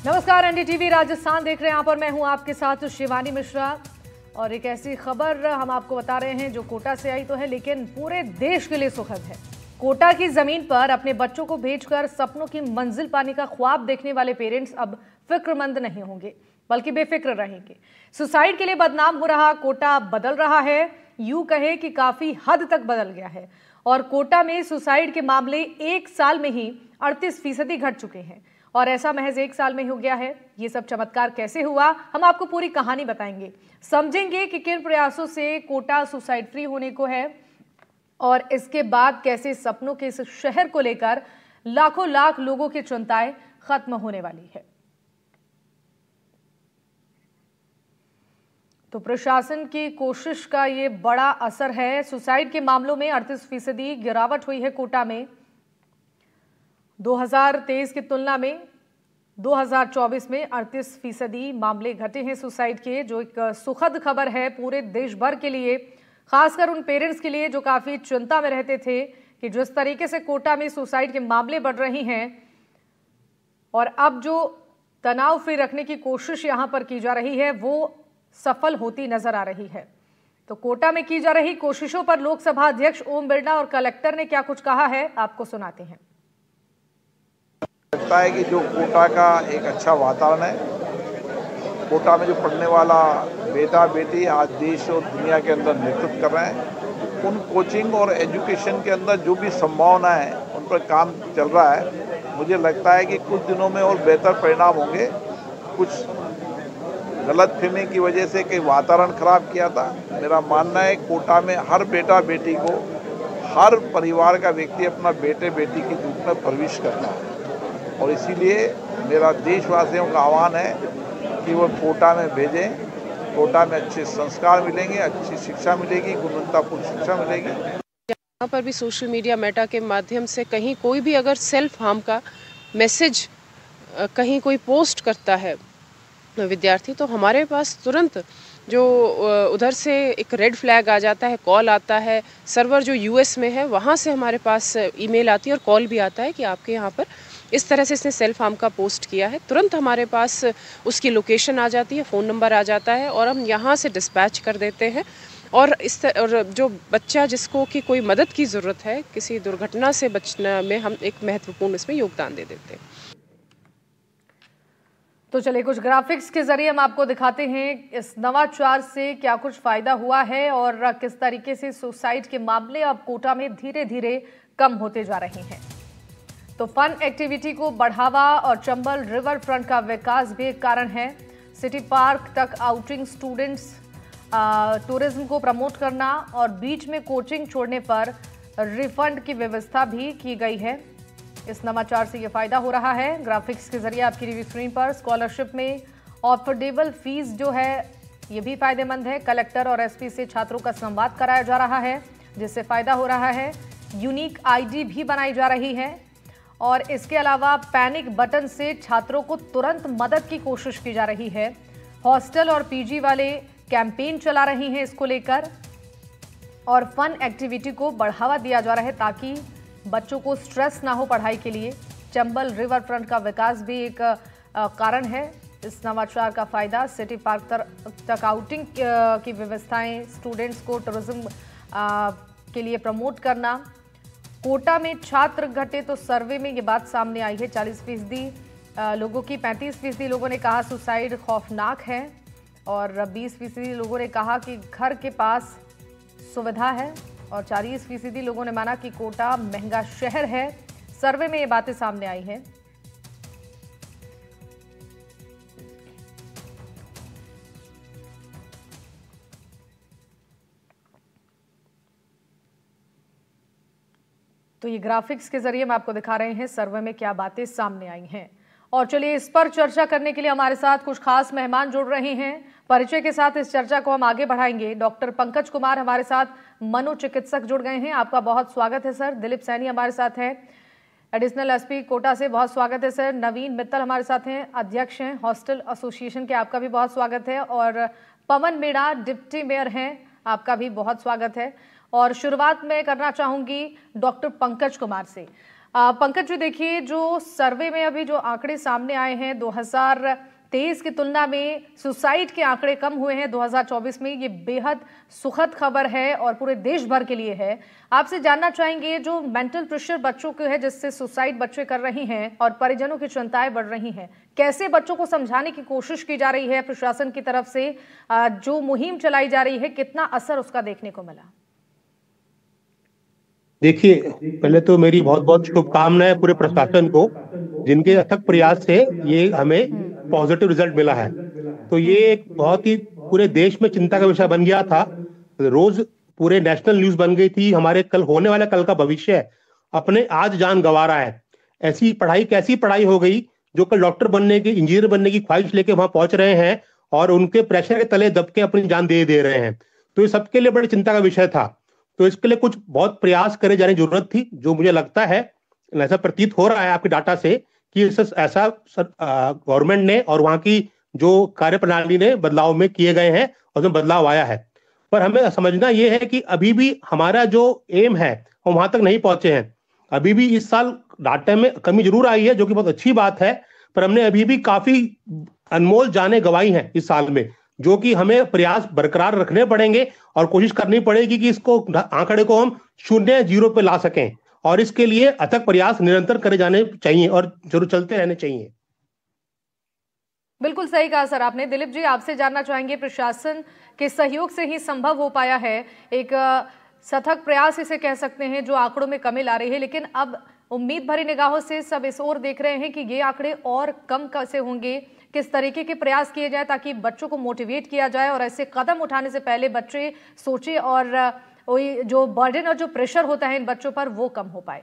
नमस्कार, एनडीटीवी राजस्थान देख रहे हैं। यहाँ पर मैं हूँ आपके साथ शिवानी मिश्रा और एक ऐसी खबर हम आपको बता रहे हैं जो कोटा से आई तो है, लेकिन पूरे देश के लिए सुखद है। कोटा की जमीन पर अपने बच्चों को भेजकर सपनों की मंजिल पाने का ख्वाब देखने वाले पेरेंट्स अब फिक्रमंद नहीं होंगे, बल्कि बेफिक्र रहेंगे। सुसाइड के लिए बदनाम हो रहा कोटा बदल रहा है, यूं कहे कि काफी हद तक बदल गया है। और कोटा में सुसाइड के मामले एक साल में ही 38% घट चुके हैं और ऐसा महज एक साल में हो गया है। ये सब चमत्कार कैसे हुआ, हम आपको पूरी कहानी बताएंगे, समझेंगे कि किन प्रयासों से कोटा सुसाइड फ्री होने को है और इसके बाद कैसे सपनों के इस शहर को लेकर लाखों लाख लोगों की चिंताएं खत्म होने वाली है। तो प्रशासन की कोशिश का ये बड़ा असर है। सुसाइड के मामलों में 38% गिरावट हुई है कोटा में। 2023 की तुलना में 2024 में 38% मामले घटे हैं सुसाइड के, जो एक सुखद खबर है पूरे देश भर के लिए, खासकर उन पेरेंट्स के लिए जो काफी चिंता में रहते थे कि जिस तरीके से कोटा में सुसाइड के मामले बढ़ रहे हैं और अब जो तनाव फ्री रखने की कोशिश यहां पर की जा रही है वो सफल होती नजर आ रही है। तो कोटा में की जा रही कोशिशों पर लोकसभा अध्यक्ष ओम बिरला और कलेक्टर ने क्या कुछ कहा है, आपको सुनाते हैं। लगता है कि जो कोटा का एक अच्छा वातावरण है, कोटा में जो पढ़ने वाला बेटा बेटी आज देश और दुनिया के अंदर नेतृत्व कर रहे हैं, उन कोचिंग और एजुकेशन के अंदर जो भी संभावना है उन पर काम चल रहा है। मुझे लगता है कि कुछ दिनों में और बेहतर परिणाम होंगे। कुछ गलतफहमी की वजह से कई वातावरण खराब किया था। मेरा मानना है कोटा में हर बेटा बेटी को, हर परिवार का व्यक्ति अपना बेटे बेटी के रूप में प्रवेश करता है और इसीलिए मेरा देशवासियों का आह्वान है कि वो कोटा में भेजें। कोटा में अच्छे संस्कार मिलेंगे, अच्छी शिक्षा मिलेगी, गुणवत्तापूर्ण शिक्षा मिलेगी। यहाँ पर भी सोशल मीडिया मेटा के माध्यम से कहीं कोई भी अगर सेल्फ हार्म का मैसेज कहीं कोई पोस्ट करता है विद्यार्थी, तो हमारे पास तुरंत जो उधर से एक रेड फ्लैग आ जाता है, कॉल आता है। सर्वर जो यूएस में है वहाँ से हमारे पास ईमेल आती है और कॉल भी आता है कि आपके यहाँ पर इस तरह से इसने सेल्फ हार्म का पोस्ट किया है। तुरंत हमारे पास उसकी लोकेशन आ जाती है, फ़ोन नंबर आ जाता है और हम यहाँ से डिस्पैच कर देते हैं। और और जो बच्चा जिसको कि कोई मदद की ज़रूरत है, किसी दुर्घटना से बचने में हम एक महत्वपूर्ण इसमें योगदान दे देते हैं। तो चलिए कुछ ग्राफिक्स के जरिए हम आपको दिखाते हैं इस नवाचार से क्या कुछ फायदा हुआ है और किस तरीके से सुसाइड के मामले अब कोटा में धीरे धीरे कम होते जा रहे हैं। तो फन एक्टिविटी को बढ़ावा और चंबल रिवर फ्रंट का विकास भी एक कारण है। सिटी पार्क तक आउटिंग, स्टूडेंट्स टूरिज्म को प्रमोट करना और बीच में कोचिंग छोड़ने पर रिफंड की व्यवस्था भी की गई है। इस नवाचार से ये फायदा हो रहा है। ग्राफिक्स के जरिए आपकी टीवी स्क्रीन पर स्कॉलरशिप में अफोर्डेबल फीस जो है ये भी फायदेमंद है। कलेक्टर और एसपी से छात्रों का संवाद कराया जा रहा है जिससे फायदा हो रहा है। यूनिक आईडी भी बनाई जा रही है और इसके अलावा पैनिक बटन से छात्रों को तुरंत मदद की कोशिश की जा रही है। हॉस्टल और पीजी वाले कैंपेन चला रही हैं इसको लेकर और फन एक्टिविटी को बढ़ावा दिया जा रहा है ताकि बच्चों को स्ट्रेस ना हो पढ़ाई के लिए। चंबल रिवर फ्रंट का विकास भी एक कारण है इस नवाचार का फायदा। सिटी पार्क तक आउटिंग की व्यवस्थाएं, स्टूडेंट्स को टूरिज्म के लिए प्रमोट करना। कोटा में छात्र घटे तो सर्वे में ये बात सामने आई है। 40% लोगों की, 35% लोगों ने कहा सुसाइड खौफनाक है और 20% लोगों ने कहा कि घर के पास सुविधा है और 40% लोगों ने माना कि कोटा महंगा शहर है। सर्वे में ये बातें सामने आई हैं। तो ये ग्राफिक्स के जरिए हम आपको दिखा रहे हैं सर्वे में क्या बातें सामने आई हैं। और चलिए इस पर चर्चा करने के लिए हमारे साथ कुछ खास मेहमान जुड़ रहे हैं। परिचय के साथ इस चर्चा को हम आगे बढ़ाएंगे। डॉक्टर पंकज कुमार हमारे साथ मनोचिकित्सक जुड़ गए हैं, आपका बहुत स्वागत है सर। दिलीप सैनी हमारे साथ है, एडिशनल एसपी कोटा से, बहुत स्वागत है सर। नवीन मित्तल हमारे साथ हैं, अध्यक्ष हैं हॉस्टल एसोसिएशन के, आपका भी बहुत स्वागत है। और पवन मीणा डिप्टी मेयर हैं, आपका भी बहुत स्वागत है। और शुरुआत में करना चाहूंगी डॉक्टर पंकज कुमार से। पंकज जी, देखिए जो सर्वे में अभी जो आंकड़े सामने आए हैं 2023 की तुलना में सुसाइड के आंकड़े कम हुए हैं 2024 में, ये बेहद सुखद खबर है और पूरे देश भर के लिए है। आपसे जानना चाहेंगे जो मेंटल प्रेशर बच्चों को है जिससे सुसाइड बच्चे कर रही हैं और परिजनों की चिंताएं बढ़ रही हैं, कैसे बच्चों को समझाने की कोशिश की जा रही है प्रशासन की तरफ से, जो मुहिम चलाई जा रही है कितना असर उसका देखने को मिला? देखिए, पहले तो मेरी बहुत बहुत शुभकामनाएं पूरे प्रशासन को, जिनके अथक प्रयास से ये हमें पॉजिटिव रिजल्ट मिला है। तो ये एक बहुत ही पूरे देश में चिंता का विषय बन गया था, रोज पूरे नेशनल न्यूज बन गई थी। हमारे कल होने वाला कल का भविष्य अपने आज जान गंवा रहा है। ऐसी पढ़ाई, कैसी पढ़ाई हो गई जो कल डॉक्टर बनने की, इंजीनियर बनने की ख्वाहिश लेके वहां पहुंच रहे हैं और उनके प्रेशर के तले दब के अपनी जान दे रहे हैं। तो ये सबके लिए बड़ी चिंता का विषय था। तो इसके लिए कुछ बहुत प्रयास करे जाने की जरूरत थी, जो मुझे लगता है, ऐसा प्रतीत हो रहा है आपके डाटा से कि ऐसा गवर्नमेंट ने और वहां की जो कार्यप्रणाली ने बदलाव में किए गए हैं और उसमें बदलाव आया है। पर हमें समझना यह है कि अभी भी हमारा जो एम है हम वहां तक नहीं पहुंचे हैं। अभी भी इस साल डाटा में कमी जरूर आई है, जो कि बहुत अच्छी बात है, पर हमने अभी भी काफी अनमोल जानें गंवाई हैं इस साल में, जो कि हमें प्रयास बरकरार रखने पड़ेंगे और कोशिश करनी पड़ेगी कि इसको आंकड़े को हम 0 पे ला सकें। और इसके लिए अथक प्रयास निरंतर करे जाने चाहिए और जरूर चलते रहने चाहिए। बिल्कुल सही कहा सर आपने। दिलीप जी, आपसे जानना चाहेंगे, प्रशासन के सहयोग से ही संभव हो पाया है, एक सतत प्रयास इसे कह सकते हैं, जो आंकड़ों में कमी ला रही है, लेकिन अब उम्मीद भरी निगाहों से सब इस ओर देख रहे हैं कि ये आंकड़े और कम कैसे होंगे, किस तरीके के प्रयास किए जाए ताकि बच्चों को मोटिवेट किया जाए और ऐसे कदम उठाने से पहले बच्चे सोचे और जो बर्डन और जो प्रेशर होता है इन बच्चों पर वो कम हो पाए।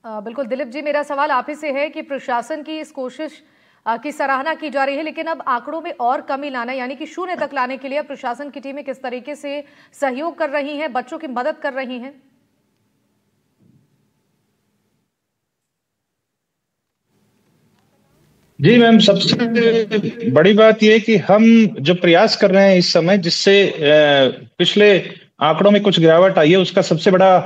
बिल्कुल दिलीप जी, मेरा सवाल आप ही से है कि प्रशासन की इस कोशिश की सराहना की जा रही है, लेकिन अब आंकड़ों में और कमी लाना यानी कि 0 तक लाने के लिए प्रशासन की टीमें किस तरीके से सहयोग कर रही हैं, बच्चों की मदद कर रही हैं? जी मैम, सबसे बड़ी बात यह है कि हम जो प्रयास कर रहे हैं इस समय, जिससे पिछले आंकड़ों में कुछ गिरावट आई है, उसका सबसे बड़ा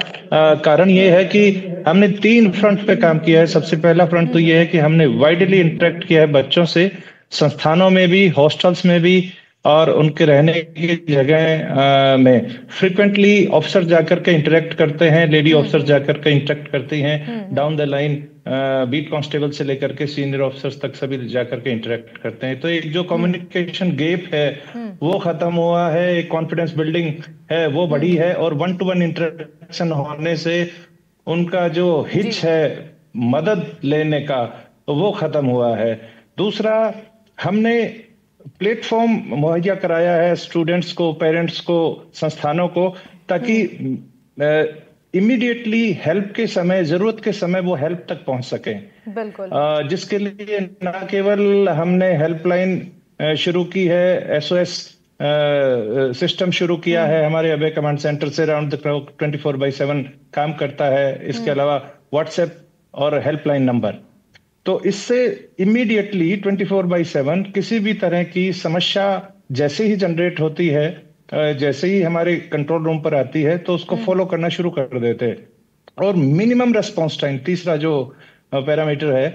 कारण ये है कि हमने 3 फ्रंट पे काम किया है। सबसे पहला फ्रंट तो ये है कि हमने वाइडली इंटरेक्ट किया है बच्चों से, संस्थानों में भी, हॉस्टल्स में भी और उनके रहने की जगह में फ्रिक्वेंटली ऑफिसर जाकर के इंटरेक्ट करते हैं, लेडी ऑफिसर जाकर के इंटरेक्ट करती हैं, down the line beat constable से लेकर के सीनियर ऑफिसर्स तक सभी जाकर के इंटरेक्ट करते हैं। तो एक जो कम्युनिकेशन गैप है वो खत्म हुआ है, एक कॉन्फिडेंस बिल्डिंग है वो बढ़ी है, और 1-to-1 इंटरेक्शन होने से उनका जो हिच है मदद लेने का वो खत्म हुआ है। दूसरा, हमने प्लेटफॉर्म मुहैया कराया है स्टूडेंट्स को, पेरेंट्स को, संस्थानों को, ताकि इमीडिएटली हेल्प के समय, जरूरत के समय वो हेल्प तक पहुंच सकें। बिल्कुल। जिसके लिए न केवल हमने हेल्पलाइन शुरू की है, SOS सिस्टम शुरू किया है, हमारे अभय कमांड सेंटर से राउंड द क्लॉक 24/7 काम करता है। इसके अलावा व्हाट्सएप और हेल्पलाइन नंबर, तो इससे इमीडिएटली 24/7 किसी भी तरह की समस्या जैसे ही जनरेट होती है, जैसे ही हमारे कंट्रोल रूम पर आती है, तो उसको फॉलो करना शुरू कर देते हैं। और मिनिमम रेस्पॉन्स टाइम, तीसरा जो पैरामीटर है,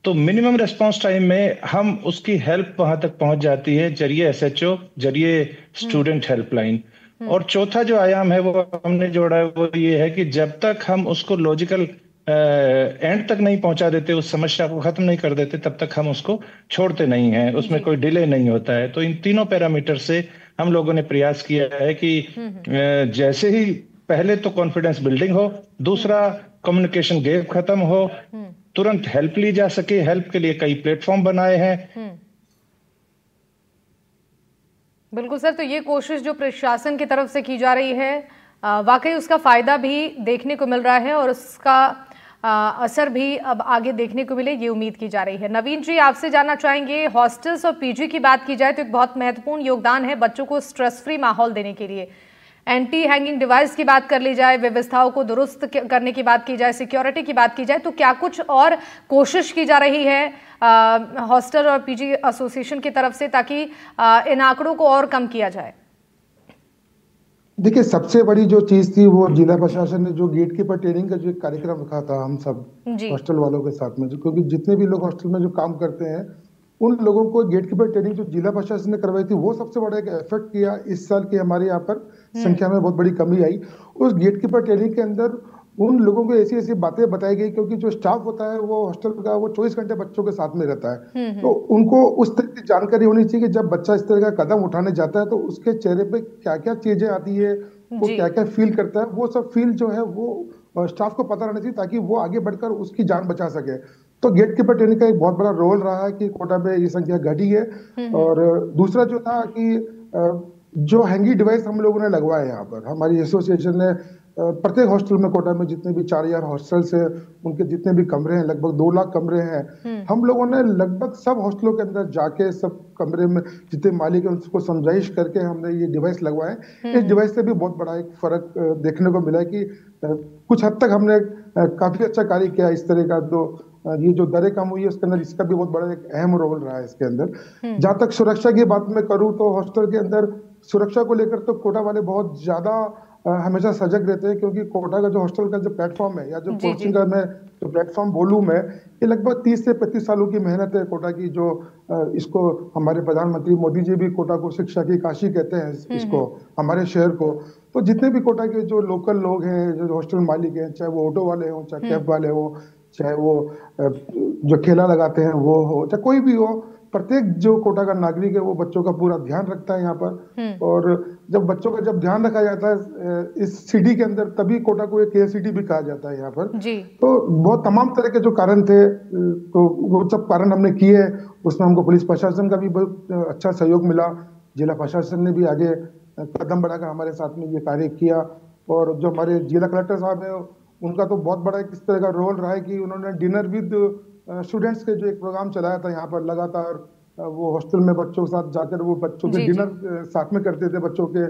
तो मिनिमम रेस्पॉन्स टाइम में हम उसकी हेल्प वहां तक पहुंच जाती है जरिए SHO, जरिए स्टूडेंट हेल्पलाइन। और चौथा जो आयाम है वो हमने जोड़ा है, वो ये है कि जब तक हम उसको लॉजिकल एंड तक नहीं पहुंचा देते, उस समस्या को खत्म नहीं कर देते, तब तक हम उसको छोड़ते नहीं हैं, उसमें कोई डिले नहीं होता है। तो इन तीनों पैरामीटर से हम लोगों ने प्रयास किया है कि जैसे ही पहले तो कॉन्फिडेंस बिल्डिंग हो, दूसरा कम्युनिकेशन गैप खत्म हो, तुरंत हेल्प ली जा सके। हेल्प के लिए कई प्लेटफॉर्म बनाए हैं। बिल्कुल सर, तो ये कोशिश जो प्रशासन की तरफ से की जा रही है, वाकई उसका फायदा भी देखने को मिल रहा है और उसका असर भी अब आगे देखने को मिले, ये उम्मीद की जा रही है। नवीन जी, आपसे जानना चाहेंगे, हॉस्टल्स और PG की बात की जाए तो एक बहुत महत्वपूर्ण योगदान है बच्चों को स्ट्रेस फ्री माहौल देने के लिए। एंटी हैंगिंग डिवाइस की बात कर ली जाए, व्यवस्थाओं को दुरुस्त करने की बात की जाए, सिक्योरिटी की बात की जाए, तो क्या कुछ और कोशिश की जा रही है हॉस्टल और पीजी एसोसिएशन की तरफ से ताकि इन आंकड़ों को और कम किया जाए? देखिए, सबसे बड़ी जो चीज थी वो जिला प्रशासन ने जो गेट कीपर ट्रेनिंग का जो एक कार्यक्रम रखा था हम सब हॉस्टल वालों के साथ में, क्योंकि जितने भी लोग हॉस्टल में जो काम करते हैं उन लोगों को गेट कीपर ट्रेनिंग जो जिला प्रशासन ने करवाई थी वो सबसे बड़ा एक इफेक्ट किया। इस साल की हमारे यहाँ पर संख्या में बहुत बड़ी कमी आई। उस गेट कीपर ट्रेनिंग के अंदर उन लोगों को ऐसी ऐसी बातें बताई गई, क्योंकि जो स्टाफ होता है वो हॉस्टल का वो 24 घंटे बच्चों के साथ में रहता है, तो उनको उस तरह की जानकारी होनी चाहिए कि जब बच्चा इस तरह का कदम उठाने जाता है तो उसके चेहरे पे क्या क्या चीजें आती है, वो क्या क्या फील करता है, वो सब फील जो है वो स्टाफ को पता रहना चाहिए ताकि वो आगे बढ़कर उसकी जान बचा सके। तो गेट कीपर ट्रेनिंग का एक बहुत बड़ा रोल रहा है कि कोटा में ये संख्या घटी है। और दूसरा जो था कि जो हैंगी डिवाइस हम लोगों ने लगवाए यहाँ पर, हमारी एसोसिएशन ने प्रत्येक हॉस्टल में कोटा में जितने भी 4000 हॉस्टल्स हैं उनके जितने भी कमरे हैं, लगभग 2 लाख कमरे हैं, हम लोगों ने लगभग सब हॉस्टलों के अंदर जाके सब कमरे में जितने मालिक हैं उसको समझाइश करके हमने ये डिवाइस लगवाए। इस डिवाइस से भी बहुत बड़ा एक फर्क देखने को मिला कि कुछ हद तक हमने काफी अच्छा कार्य किया इस तरह का। तो ये जो दरें कम हुई है उसके अंदर इसका भी बहुत बड़ा एक अहम रोल रहा है इसके अंदर। जहां तक सुरक्षा की बात मैं करूं तो हॉस्टल के अंदर सुरक्षा को लेकर तो कोटा वाले बहुत ज्यादा हमेशा सजग रहते हैं, क्योंकि कोटा का जो हॉस्टल का जो प्लेटफॉर्म है या जो कोचिंग का मैं जो प्लेटफॉर्म बोलूं मैं, ये लगभग 30 से 35 सालों की मेहनत है कोटा की। जो इसको हमारे प्रधानमंत्री मोदी जी भी कोटा को शिक्षा की काशी कहते हैं इसको, हमारे शहर को। तो जितने भी कोटा के जो लोकल लोग हैं, जो हॉस्टल मालिक हैं, चाहे वो ऑटो वाले हों, चाहे कैब वाले हों, चाहे वो जो ठेला लगाते हैं वो हो, चाहे कोई भी हो, प्रत्येक जो कोटा का नागरिक है वो बच्चों का पूरा ध्यान रखता है यहाँ पर। और जब बच्चों का जब ध्यान रखा जाता है इस सिटी के अंदर, तभी कोटा को एक केयर सिटी भी कहा जाता है यहाँ पर। तो बहुत तमाम तरह के जो कारण थे, तो वो सब कारण हमने किए। उसमें हमको पुलिस प्रशासन का भी बहुत अच्छा सहयोग मिला, जिला प्रशासन ने भी आगे कदम बढ़ाकर हमारे साथ में ये कार्य किया। और जो हमारे जिला कलेक्टर साहब है उनका तो बहुत बड़ा किस तरह का रोल रहा है कि उन्होंने डिनर विद स्टूडेंट्स के जो एक प्रोग्राम चलाया था यहाँ पर, लगातार वो हॉस्टल में बच्चों के साथ जाकर वो बच्चों के डिनर साथ में करते थे बच्चों के,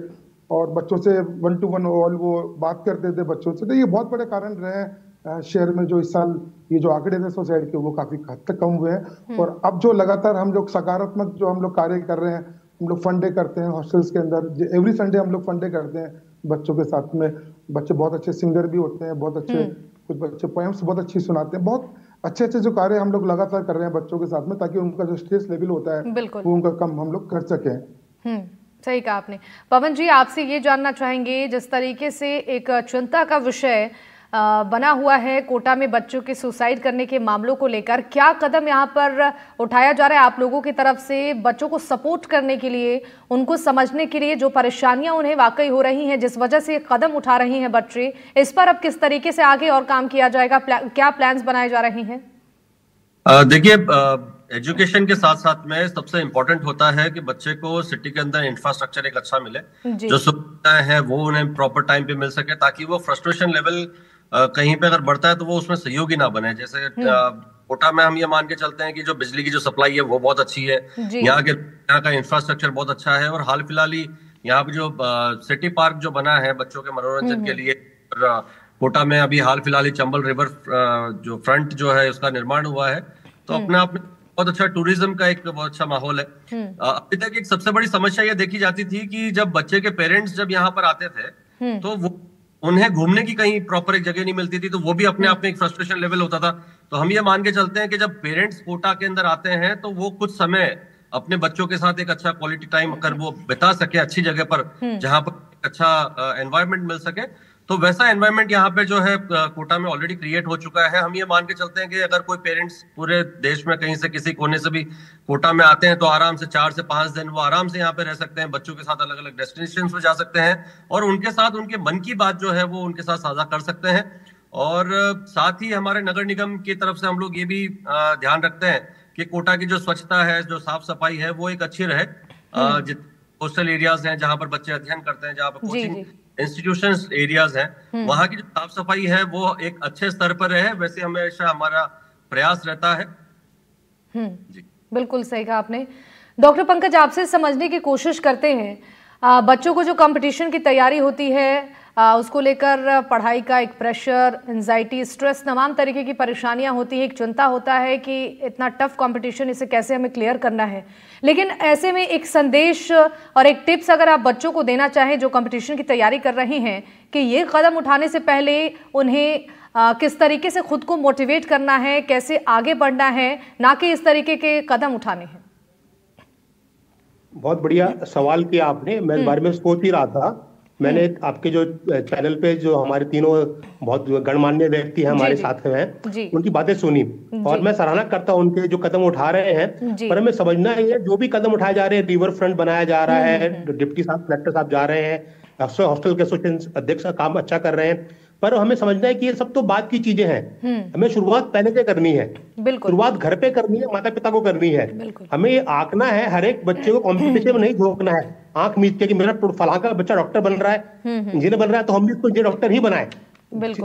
और बच्चों से 1-to-1 ऑल वो बात करते थे बच्चों से। तो ये बहुत बड़े कारण रहे शहर में, जो इस साल ये जो आंकड़े थे सुसाइड के वो काफी हद तक कम हुए हैं। और अब जो लगातार हम लोग सकारात्मक जो हम लोग कार्य कर रहे हैं, हम लोग फंडे करते हैं हॉस्टल्स के अंदर, एवरी संडे हम लोग फंडे करते हैं बच्चों के साथ में। बच्चे बहुत अच्छे सिंगर भी होते हैं, बहुत अच्छे कुछ बच्चे पोएम्स बहुत अच्छी सुनाते हैं। बहुत अच्छे अच्छे जो कार्य हम लोग लगातार कर रहे हैं बच्चों के साथ में, ताकि उनका जो स्ट्रेस लेवल होता है वो उनका कम हम लोग कर सकें। सही कहा आपने। पवन जी, आपसे ये जानना चाहेंगे, जिस तरीके से एक चिंता का विषय बना हुआ है कोटा में बच्चों के सुसाइड करने के मामलों को लेकर, क्या कदम यहाँ पर उठाया जा रहा है आप लोगों की तरफ से बच्चों को सपोर्ट करने के लिए, उनको समझने के लिए, जो परेशानियां उन्हें वाकई हो रही हैं जिस वजह से कदम उठा रही हैं बच्चे, इस पर अब किस तरीके से आगे और काम किया जाएगा? क्या प्लान्स बनाए जा रहे हैं? देखिए, एजुकेशन के साथ साथ में सबसे इम्पोर्टेंट होता है कि बच्चे को सिटी के अंदर इंफ्रास्ट्रक्चर एक अच्छा मिले, जो सुविधाएं हैं वो उन्हें प्रॉपर टाइम पे मिल सके, ताकि वो फ्रस्ट्रेशन लेवल कहीं पे अगर बढ़ता है तो वो उसमें सहयोगी ना बने। जैसे कोटा में हम ये मान के चलते हैं कि जो बिजली की जो सप्लाई है वो बहुत अच्छी है, यहाँ का इंफ्रास्ट्रक्चर बहुत अच्छा है। और हाल फिलहाल ही यहाँ पे जो सिटी पार्क जो बना है बच्चों के मनोरंजन के लिए, कोटा में अभी हाल फिलहाल ही चंबल रिवर जो फ्रंट जो है उसका निर्माण हुआ है, तो अपने आप में बहुत अच्छा टूरिज्म का एक बहुत अच्छा माहौल है। अभी तक एक सबसे बड़ी समस्या ये देखी जाती थी कि जब बच्चे के पेरेंट्स जब यहाँ पर आते थे तो वो उन्हें घूमने की कहीं प्रॉपर एक जगह नहीं मिलती थी, तो वो भी अपने आप में एक फ्रस्ट्रेशन लेवल होता था। तो हम ये मान के चलते हैं कि जब पेरेंट्स कोटा के अंदर आते हैं तो वो कुछ समय अपने बच्चों के साथ एक अच्छा क्वालिटी टाइम अगर वो बिता सके अच्छी जगह पर, जहां पर अच्छा एनवायरनमेंट मिल सके, तो वैसा एनवायरनमेंट यहाँ पे जो है कोटा में ऑलरेडी क्रिएट हो चुका है। हम ये मान के चलते हैं कि अगर कोई पेरेंट्स पूरे देश में कहीं से किसी कोने से भी कोटा में आते हैं तो आराम से 4 से 5 दिन वो आराम से यहाँ पे रह सकते हैं, बच्चों के साथ अलग अलग डेस्टिनेशन पे जा सकते हैं और उनके साथ उनके मन की बात जो है वो उनके साथ साझा कर सकते हैं। और साथ ही हमारे नगर निगम की तरफ से हम लोग ये भी ध्यान रखते हैं कि कोटा की जो स्वच्छता है, जो साफ सफाई है, वो एक अच्छी रहे। कोस्टल एरियाज हैं जहाँ पर बच्चे अध्ययन करते हैं, जहाँ पर कोचिंग इंस्टीट्यूशंस एरियाज हैं, वहाँ की जो साफ सफाई है वो एक अच्छे स्तर पर रहे, वैसे हमेशा हमारा प्रयास रहता है। बिल्कुल सही कहा आपने। डॉक्टर पंकज, आपसे समझने की कोशिश करते हैं, बच्चों को जो कंपटीशन की तैयारी होती है उसको लेकर पढ़ाई का एक प्रेशर, एंजाइटी, स्ट्रेस, तमाम तरीके की परेशानियां होती हैं। एक चिंता होता है कि इतना टफ कंपटीशन, इसे कैसे हमें क्लियर करना है। लेकिन ऐसे में एक संदेश और एक टिप्स अगर आप बच्चों को देना चाहें जो कंपटीशन की तैयारी कर रहे हैं कि ये कदम उठाने से पहले उन्हें किस तरीके से खुद को मोटिवेट करना है, कैसे आगे बढ़ना है, ना कि इस तरीके के कदम उठाने हैं। बहुत बढ़िया सवाल किया आपने। मैं इस बारे में सोच ही रहा था। मैंने आपके जो चैनल पे जो हमारे तीनों बहुत गणमान्य व्यक्ति हैं हमारे साथ में हैं, उनकी बातें सुनी और मैं सराहना करता हूं उनके जो कदम उठा रहे हैं। पर हमें समझना है जो भी कदम उठाए जा रहे हैं, रिवर फ्रंट बनाया जा रहा है, डिप्टी साहब कलेक्टर साहब जा रहे हैं, हॉस्टल के एसोसिएशन अध्यक्ष का काम अच्छा कर रहे हैं, पर हमें समझना है कि ये सब तो बात की चीजें हैं। हमें शुरुआत पहले से करनी है, शुरुआत घर पे करनी है, माता पिता को करनी है। हमें ये आंकना है, हर एक बच्चे को कॉम्पिटिशन में नहीं झोंकना है आंख मीच के कि मेरा फलां का बच्चा डॉक्टर बन रहा है, इंजीनियर बन रहा है, तो हम भी इसको डॉक्टर ही बनाए।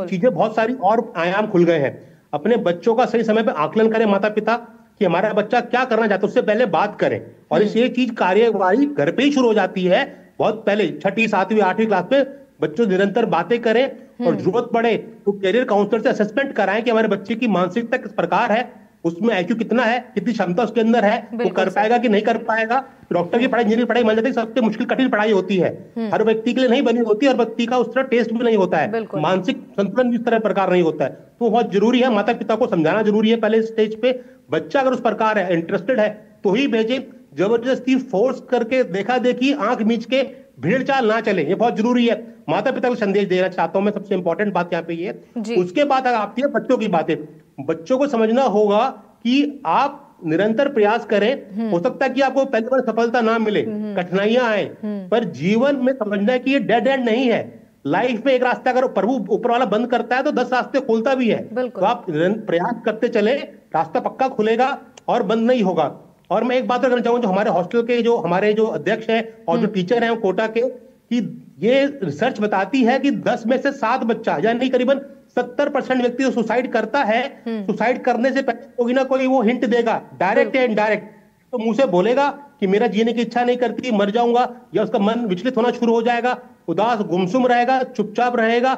चीजें बहुत सारी और आयाम खुल गए हैं। अपने बच्चों का सही समय पर आकलन करें माता पिता कि हमारा बच्चा क्या करना चाहता है, उससे पहले बात करें। और इस ये चीज कार्यवाही घर पे ही शुरू हो जाती है। बहुत पहले 6ठी 7वीं 8वीं क्लास में बच्चों निरंतर बातें करें और जरूरत पड़े तो कैरियर काउंसलर से असेसमेंट कराएं कि हमारे बच्चे की मानसिकता किस प्रकार है, उसमें IQ कितना है, कितनी क्षमता उसके अंदर है, वो कर पाएगा कि नहीं कर पाएगा। डॉक्टर की पढ़ाई, इंजीनियर की पढ़ाई मान लेते हैं सबसे मुश्किल कठिन पढ़ाई होती है, हर व्यक्ति के लिए नहीं बनी होती, हर व्यक्ति का उस तरह टेस्ट भी नहीं होता है, मानसिक संतुलन भी इस तरह प्रकार नहीं होता है। तो बहुत जरूरी है, माता पिता को समझाना जरूरी है पहले स्टेज पे। बच्चा अगर उस प्रकार है, इंटरेस्टेड है तो ही भेजे, जबरदस्ती फोर्स करके देखा देखी आंख मीच के भीड़ चाल ना चले, ये बहुत जरूरी है। माता पिता को संदेश देना चाहता हूं मैं, सबसे इंपॉर्टेंट बात यहाँ पे ये। उसके बाद अगर आती है बच्चों की बातें, बच्चों को समझना होगा कि आप निरंतर प्रयास करें। हो सकता है कि आपको पहली बार सफलता ना मिले, कठिनाइयां आए, पर जीवन में समझना है कि ये डेड एंड नहीं है। लाइफ में एक रास्ता अगर प्रभु ऊपर वाला बंद करता है तो 10 रास्ते खोलता भी है। तो आप प्रयास करते चले, रास्ता पक्का खुलेगा और बंद नहीं होगा। और मैं एक बात करना चाहूंगा, जो हमारे हॉस्टल के जो हमारे जो अध्यक्ष हैं और जो टीचर हैं कोटा के, कि ये रिसर्च बताती है कि 10 में से 7 बच्चा यानी करीबन 70% व्यक्ति जो सुसाइड करता है, सुसाइड करने से पहले कोई ना कोई वो हिंट देगा, डायरेक्ट या इनडायरेक्ट। तो मुंह से बोलेगा कि मेरा जीने की इच्छा नहीं करती, मर जाऊंगा, या उसका मन विचलित होना शुरू हो जाएगा, उदास गुमसुम रहेगा, चुपचाप रहेगा,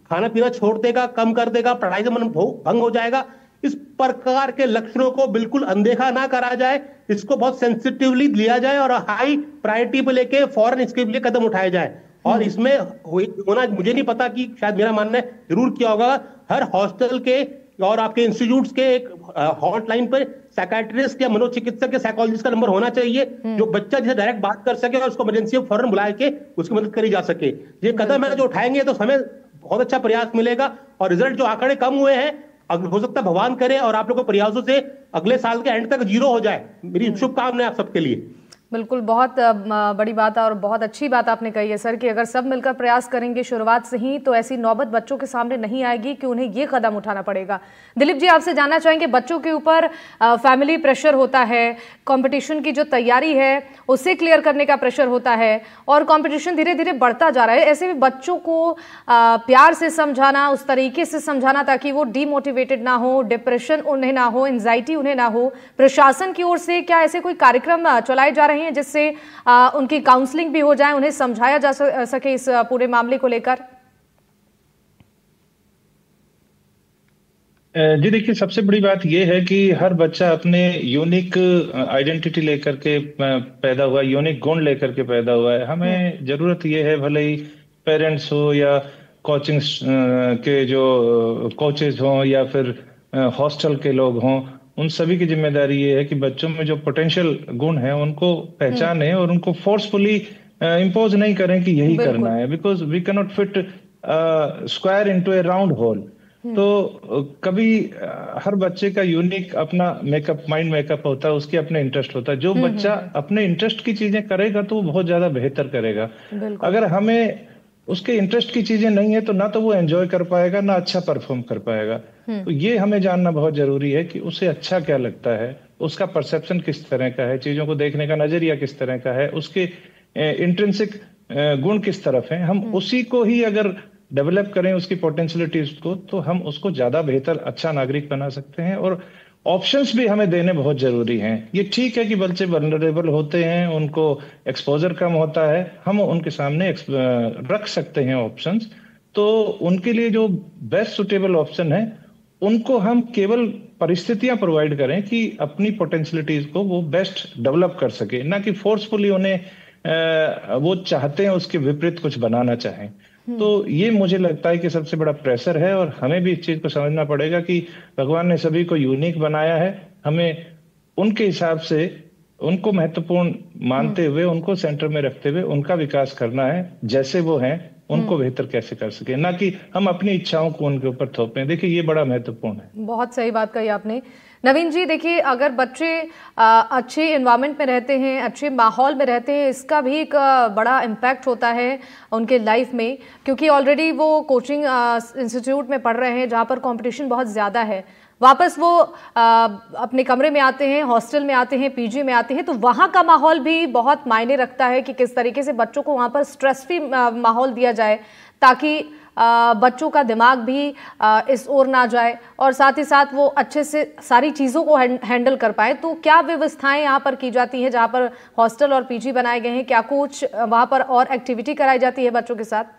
खाना पीना छोड़ देगा, कम कर देगा, पढ़ाई से मन भंग हो जाएगा। इस प्रकार के लक्षणों को बिल्कुल अनदेखा ना करा जाए, इसको बहुत सेंसिटिवली लिया जाए और हाई प्रायोरिटी पे लेके फौरन इसके लिए कदम उठाए जाए। और इसमें होना, मुझे नहीं पता कि शायद मेरा मानना है जरूर किया होगा, हर हॉस्टल के और आपके इंस्टीट्यूट्स के एक हॉटलाइन पर साइकियाट्रिस्ट या मनोचिकित्सक या साइकोलॉजिस्ट का नंबर होना चाहिए, जो बच्चा जिसे डायरेक्ट बात कर सके और उसको इमरजेंसी में फौरन बुला के उसकी मदद करी जा सके। ये कदम है जो उठाएंगे तो हमें बहुत अच्छा प्रयास मिलेगा और रिजल्ट जो आंकड़े कम हुए हैं, हो सकता है भगवान करे और आप लोगों के प्रयासों से अगले साल के एंड तक 0 हो जाए। मेरी शुभकामनाएं आप सबके लिए। बिल्कुल, बहुत बड़ी बात है और बहुत अच्छी बात आपने कही है सर कि अगर सब मिलकर प्रयास करेंगे शुरुआत से ही तो ऐसी नौबत बच्चों के सामने नहीं आएगी कि उन्हें ये कदम उठाना पड़ेगा। दिलीप जी, आपसे जानना चाहेंगे, बच्चों के ऊपर फैमिली प्रेशर होता है, कंपटीशन की जो तैयारी है उसे क्लियर करने का प्रेशर होता है और कंपटीशन धीरे धीरे बढ़ता जा रहा है। ऐसे में बच्चों को प्यार से समझाना, उस तरीके से समझाना ताकि वो डीमोटिवेटेड ना हो, डिप्रेशन उन्हें ना हो, एंजाइटी उन्हें ना हो, प्रशासन की ओर से क्या ऐसे कोई कार्यक्रम चलाए जा रहे हैं जिससे उनकी काउंसलिंग भी हो जाए, उन्हें समझाया जा सके इस पूरे मामले को लेकर? जी देखिए, सबसे बड़ी बात यह है कि हर बच्चा अपने यूनिक आइडेंटिटी लेकर के पैदा हुआ, यूनिक गुण लेकर के पैदा हुआ है। हमें जरूरत यह है, भले ही पेरेंट्स हो या कोचिंग के जो कोचेज हों या फिर हॉस्टल के लोग हों, उन सभी की जिम्मेदारी ये है कि बच्चों में जो पोटेंशियल गुण है उनको पहचानें और उनको फोर्सफुली इम्पोज नहीं करें कि यही करना है, because we can not fit square into a round hole. तो कभी हर बच्चे का यूनिक अपना मेकअप, माइंड मेकअप होता है, उसके अपने इंटरेस्ट होता है। जो बच्चा अपने इंटरेस्ट की चीजें करेगा तो वो बहुत ज्यादा बेहतर करेगा। अगर हमें उसके इंटरेस्ट की चीजें नहीं है तो ना तो वो एंजॉय कर पाएगा, ना अच्छा परफॉर्म कर पाएगा। तो ये हमें जानना बहुत जरूरी है कि उसे अच्छा क्या लगता है, उसका परसेप्शन किस तरह का है, चीजों को देखने का नजरिया किस तरह का है, उसके इंट्रिंसिक गुण किस तरफ हैं। हम उसी को ही अगर डेवलप करें, उसकी पोटेंशियलिटीज को, तो हम उसको ज्यादा बेहतर अच्छा नागरिक बना सकते हैं और ऑप्शंस भी हमें देने बहुत जरूरी हैं। ये ठीक है कि बच्चे वल्नरेबल होते हैं, उनको एक्सपोजर कम होता है, हम उनके सामने रख सकते हैं ऑप्शंस। तो उनके लिए जो बेस्ट सुटेबल ऑप्शन है, उनको हम केवल परिस्थितियां प्रोवाइड करें कि अपनी पोटेंशियलिटीज को वो बेस्ट डेवलप कर सके, ना कि फोर्सफुली उन्हें वो चाहते हैं उसके विपरीत कुछ बनाना चाहें। तो ये मुझे लगता है कि सबसे बड़ा प्रेशर है, और हमें भी इस चीज को समझना पड़ेगा कि भगवान ने सभी को यूनिक बनाया है। हमें उनके हिसाब से उनको महत्वपूर्ण मानते हुए, उनको सेंटर में रखते हुए उनका विकास करना है। जैसे वो हैं उनको बेहतर कैसे कर सके, ना कि हम अपनी इच्छाओं को उनके ऊपर थोपें। देखिए ये बड़ा महत्वपूर्ण है। बहुत सही बात कही आपने नवीन जी। देखिए अगर बच्चे अच्छे एनवायरनमेंट में रहते हैं, अच्छे माहौल में रहते हैं, इसका भी एक बड़ा इम्पैक्ट होता है उनके लाइफ में, क्योंकि ऑलरेडी वो कोचिंग इंस्टीट्यूट में पढ़ रहे हैं जहाँ पर कंपटीशन बहुत ज़्यादा है। वापस वो अपने कमरे में आते हैं, हॉस्टल में आते हैं, पीजी में आते हैं, तो वहाँ का माहौल भी बहुत मायने रखता है कि किस तरीके से बच्चों को वहाँ पर स्ट्रेस फ्री माहौल दिया जाए, ताकि बच्चों का दिमाग भी इस ओर ना जाए और साथ ही साथ वो अच्छे से सारी चीज़ों को हैंडल कर पाए। तो क्या व्यवस्थाएं यहाँ पर की जाती हैं जहाँ पर हॉस्टल और पीजी बनाए गए हैं? क्या कुछ वहाँ पर और एक्टिविटी कराई जाती है बच्चों के साथ?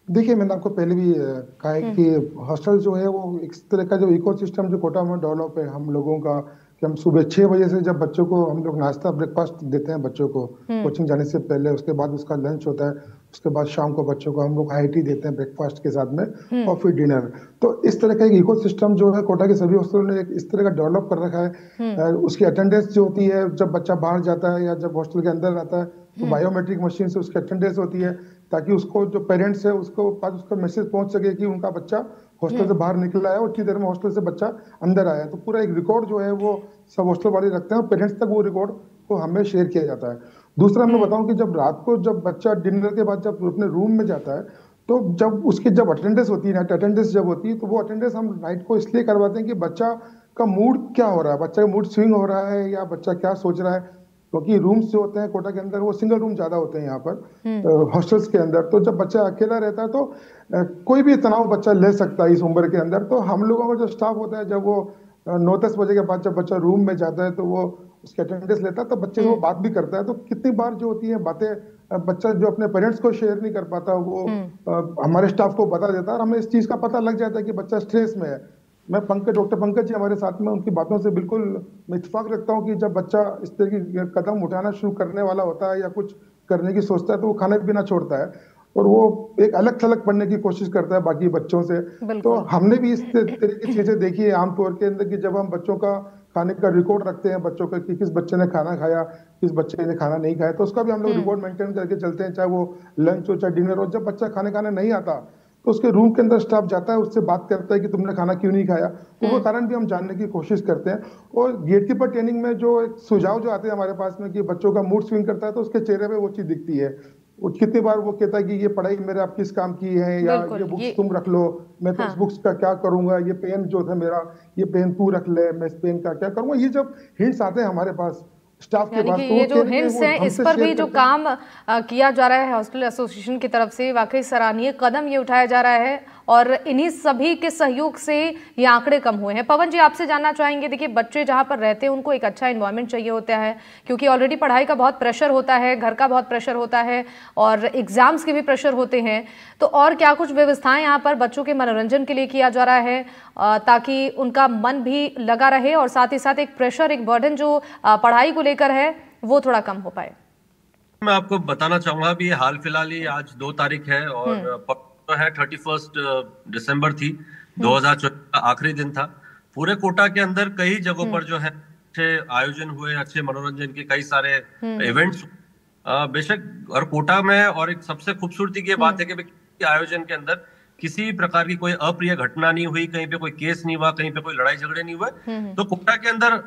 देखिए मैंने आपको पहले भी कहा है कि हॉस्टल जो है वो इस तरह का जो इकोसिस्टम जो कोटा में डेवलप है हम लोगों का, कि हम सुबह 6 बजे से जब बच्चों को हम लोग नाश्ता ब्रेकफास्ट देते हैं बच्चों को कोचिंग जाने से पहले, उसके बाद उसका लंच होता है, उसके बाद शाम को बच्चों को हम लोग हाई टी देते हैं ब्रेकफास्ट के साथ में और फिर डिनर। तो इस तरह का एक इकोसिस्टम जो है कोटा के सभी हॉस्टलों ने इस तरह का डेवलप कर रखा है। उसकी अटेंडेंस जो होती है जब बच्चा बाहर जाता है या जब हॉस्टल के अंदर आता है तो बायोमेट्रिक मशीन से उसकी अटेंडेंस होती है, ताकि उसको जो पेरेंट्स है उसको पास उसका मैसेज पहुंच सके कि उनका बच्चा हॉस्टल से बाहर निकला है और इतनी देर में हॉस्टल से बच्चा अंदर आया है। तो पूरा एक रिकॉर्ड जो है वो सब हॉस्टल वाले रखते हैं और पेरेंट्स तक वो रिकॉर्ड को हमें शेयर किया जाता है। दूसरा मैं बताऊं कि जब रात को जब बच्चा डिनर के बाद जब अपने रूम में जाता है तो जब उसकी जब अटेंडेंस होती है, नाइट अटेंडेंस जब होती है, तो वो अटेंडेंस हम नाइट को इसलिए करवाते हैं कि बच्चा का मूड क्या हो रहा है, बच्चा का मूड स्विंग हो रहा है या बच्चा क्या सोच रहा है, क्योंकि रूम्स जो होते हैं कोटा के अंदर वो सिंगल रूम ज्यादा होते हैं यहाँ पर हॉस्टल्स के अंदर। तो जब बच्चा अकेला रहता है तो कोई भी तनाव बच्चा ले सकता है इस उम्र के अंदर। तो हम लोगों का जो स्टाफ होता है जब वो 9-10 बजे के बाद जब बच्चा रूम में जाता है तो वो उसकी अटेंडेंस लेता है, तो बच्चे से वो बात भी करता है। तो कितनी बार जो होती है बातें बच्चा जो अपने पेरेंट्स को शेयर नहीं कर पाता वो हमारे स्टाफ को बता देता है और हमें इस चीज का पता लग जाता है कि बच्चा स्ट्रेस में है। मैं डॉक्टर पंकज जी हमारे साथ में, उनकी बातों से बिल्कुल मैं इत्तेफाक रखता हूँ कि जब बच्चा इस तरह की कदम उठाना शुरू करने वाला होता है या कुछ करने की सोचता है तो वो खाना पीना छोड़ता है और वो एक अलग थलग पढ़ने की कोशिश करता है बाकी बच्चों से। तो हमने भी इस तरह की चीजें देखी है आमतौर के अंदर कि जब हम बच्चों का खाने का रिकॉर्ड रखते हैं बच्चों का कि किस बच्चे ने खाना खाया, किस बच्चे ने खाना नहीं खाया, तो उसका भी हम लोग रिकॉर्ड मेंटेन करके चलते हैं, चाहे वो लंच हो चाहे डिनर हो। जब बच्चा खाने नहीं आता तो उसके रूम के अंदर स्टाफ जाता है, उससे बात करता है कि तुमने खाना क्यों नहीं खाया, तो वो कारण भी हम जानने की कोशिश करते हैं। और गेटकीपर ट्रेनिंग में जो एक सुझाव जो आते हैं हमारे पास में कि बच्चों का मूड स्विंग करता है तो उसके चेहरे पे वो चीज दिखती है। कितनी बार वो कहता है कि ये पढ़ाई मेरे आप किस काम की है, या ये बुक्स तुम रख लो, मैं तो इस बुक्स का क्या करूंगा, ये पेन जो था मेरा ये पेन तू रख ले, मैं इस पेन का क्या करूंगा। ये जब हिंट्स आते हैं हमारे पास स्टाफ के पास, तो ये जो हिंट्स हैं इस पर भी जो काम किया जा रहा है हॉस्टल एसोसिएशन की तरफ से, वाकई सराहनीय कदम ये उठाया जा रहा है और इन्हीं सभी के सहयोग से ये आंकड़े कम हुए हैं। पवन जी आपसे जानना चाहेंगे, देखिए बच्चे जहाँ पर रहते हैं उनको एक अच्छा एनवायरनमेंट चाहिए होता है, क्योंकि ऑलरेडी पढ़ाई का बहुत प्रेशर होता है, घर का बहुत प्रेशर होता है और एग्जाम्स के भी प्रेशर होते हैं। तो और क्या कुछ व्यवस्थाएं यहाँ पर बच्चों के मनोरंजन के लिए किया जा रहा है ताकि उनका मन भी लगा रहे और साथ ही साथ एक प्रेशर, एक बर्डन जो पढ़ाई को लेकर है वो थोड़ा कम हो पाए? मैं आपको बताना चाहूंगा भी हाल फिलहाल ही आज 2 तारीख है और है 31 दिसंबर थी 2024 का आखिरी दिन था। पूरे कोटा के अंदर कई जगहों पर जो है अच्छे आयोजन हुए, अच्छे मनोरंजन के कई सारे इवेंट्स बेशक। और कोटा में और एक सबसे खूबसूरती की बात है कि आयोजन के अंदर किसी प्रकार की कोई अप्रिय घटना नहीं हुई, कहीं पे कोई केस नहीं हुआ, कहीं पे कोई लड़ाई झगड़े नहीं हुए। तो कोटा के अंदर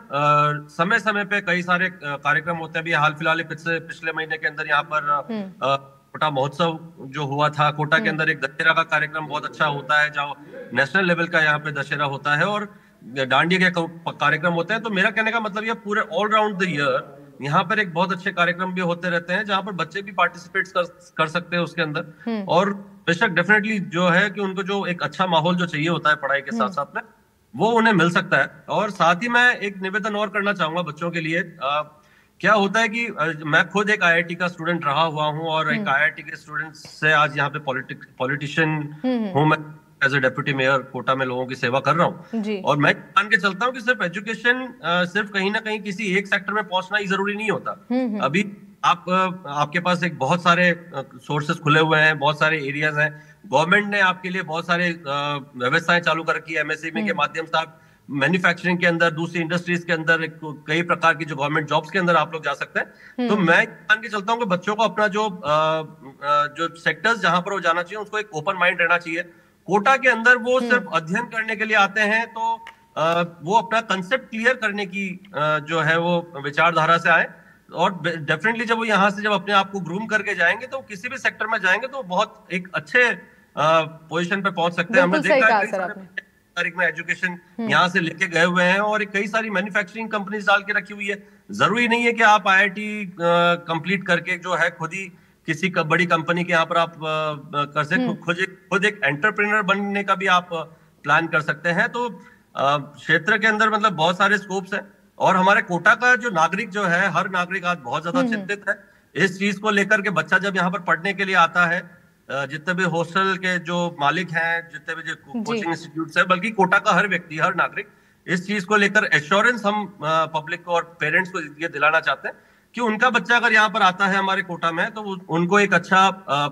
समय समय पे कई सारे कार्यक्रम होते हैं। अभी हाल फिलहाल पिछले महीने के अंदर यहाँ पर कोटा महोत्सव जो हुआ था, कोटा के अंदर एक दशहरा का कार्यक्रम बहुत अच्छा होता है, जहाँ नेशनल लेवल का यहाँ पे दशहरा होता है और डांडिया के कार्यक्रम होते हैं। तो मेरा कहने का मतलब ये पूरे ऑलराउंड द ईयर यहाँ पर एक बहुत अच्छे कार्यक्रम भी होते रहते हैं, जहाँ पर बच्चे भी पार्टिसिपेट कर सकते हैं उसके अंदर। और बेशक डेफिनेटली जो है कि उनको जो एक अच्छा माहौल जो चाहिए होता है पढ़ाई के साथ साथ में, वो उन्हें मिल सकता है। और साथ ही मैं एक निवेदन और करना चाहूंगा बच्चों के लिए। क्या होता है कि मैं खुद एक आईआईटी का स्टूडेंट रहा हुआ हूं और एक आईआईटी के स्टूडेंट से आज यहाँ पे पॉलिटिशियन हूं मैं, as a deputy mayor Kota में लोगों की सेवा कर रहा हूँ। और मैं मान के चलता हूँ कि सिर्फ एजुकेशन सिर्फ कहीं ना कहीं किसी एक सेक्टर में पहुंचना ही जरूरी नहीं होता। अभी आपके पास एक बहुत सारे सोर्सेस खुले हुए हैं, बहुत सारे एरियाज हैं। गवर्नमेंट ने आपके लिए बहुत सारे व्यवस्थाएं चालू कर रखी है। एमएसएमई के माध्यम से आप मैन्युफैक्चरिंग के अंदर, दूसरी इंडस्ट्रीज के अंदर कई प्रकार की जो गवर्नमेंट जॉब्स के अंदर आप लोग जा सकते हैं। तो मैं मान के चलता हूँ कि बच्चों को अपना जो सेक्टर्स जहां पर वो जाना चाहिए उसको एक ओपन माइंड रहना चाहिए। कोटा के अंदर वो सिर्फ अध्ययन करने के लिए आते हैं तो वो अपना कंसेप्ट क्लियर करने की जो है वो विचारधारा से आए। और डेफिनेटली जब वो यहाँ से जब अपने आप को ग्रूम करके जाएंगे तो किसी भी सेक्टर में जाएंगे तो बहुत एक अच्छे पोजीशन पे पहुंच सकते हैं। हमने देखा तारीख में एजुकेशन यहाँ से लेके गए हुए हैं और कई सारी मैन्युफैक्चरिंग कंपनीज डाल के रखी हुई है। जरूरी नहीं है कि आप आईआईटी कंप्लीट करके जो है खुद ही किसी बड़ी कंपनी के यहाँ पर आप कर सकते, खुद एक एंटरप्रेन्योर बनने का भी आप प्लान कर सकते हैं। तो क्षेत्र के अंदर मतलब बहुत सारे स्कोप्स हैं। और हमारे कोटा का जो नागरिक जो है, हर नागरिक आज बहुत ज्यादा चिंतित है इस चीज को लेकर के। बच्चा जब यहाँ पर पढ़ने के लिए आता है, जितने भी हॉस्टल के जो मालिक हैं, जितने भी जो कोचिंग इंस्टीट्यूट है, बल्कि कोटा का हर व्यक्ति, हर नागरिक इस चीज को लेकर एश्योरेंस हम पब्लिक को और पेरेंट्स को ये दिलाना चाहते हैं कि उनका बच्चा अगर यहाँ पर आता है हमारे कोटा में तो उनको एक अच्छा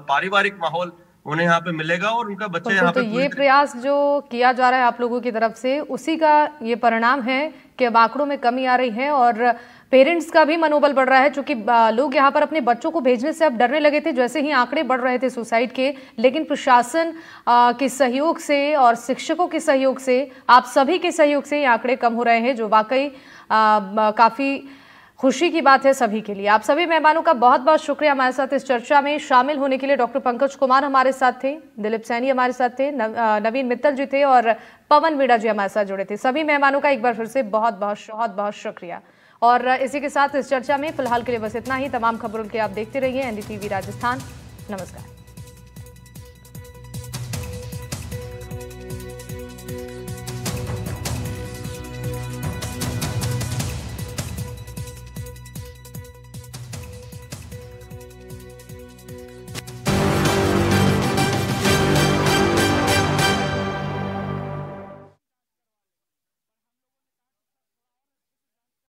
पारिवारिक माहौल उन्हें यहाँ पे मिलेगा और उनका बच्चा यहाँ पे। तो ये प्रयास जो किया जा रहा है आप लोगों की तरफ से, उसी का ये परिणाम है कि अब आंकड़ों में कमी आ रही है और पेरेंट्स का भी मनोबल बढ़ रहा है। क्योंकि लोग यहाँ पर अपने बच्चों को भेजने से अब डरने लगे थे जैसे ही आंकड़े बढ़ रहे थे सुसाइड के, लेकिन प्रशासन के सहयोग से और शिक्षकों के सहयोग से, आप सभी के सहयोग से ये आंकड़े कम हो रहे हैं, जो वाकई काफी खुशी की बात है सभी के लिए। आप सभी मेहमानों का बहुत बहुत शुक्रिया हमारे साथ इस चर्चा में शामिल होने के लिए। डॉक्टर पंकज कुमार हमारे साथ थे, दिलीप सैनी हमारे साथ थे, नवीन मित्तल जी थे और पवन मीणा जी हमारे साथ जुड़े थे। सभी मेहमानों का एक बार फिर से बहुत बहुत शुक्रिया। और इसी के साथ इस चर्चा में फिलहाल के लिए बस इतना ही। तमाम खबरों के लिए आप देखते रहिए एनडीटीवी राजस्थान। नमस्कार।